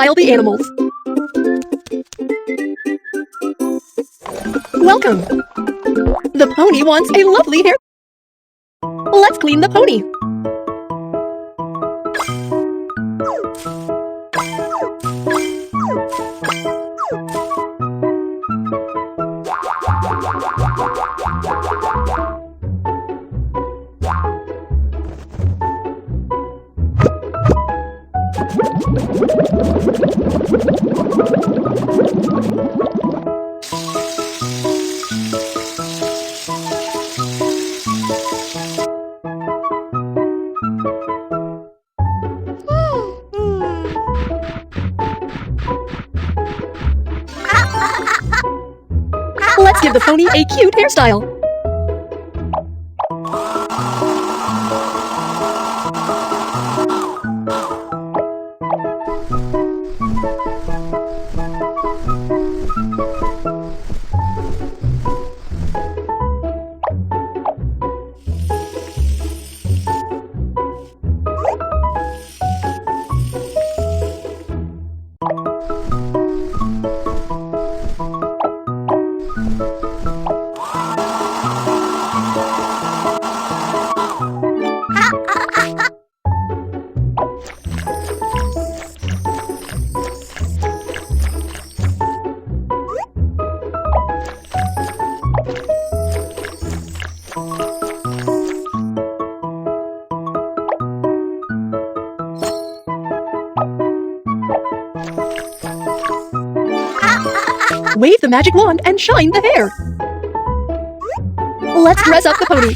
hairstyle the animals. Welcome. The pony wants a lovely hair. Let's clean the pony. Let's give the pony a cute hairstyle. Wave the magic wand and shine the hair. Let's dress up the pony.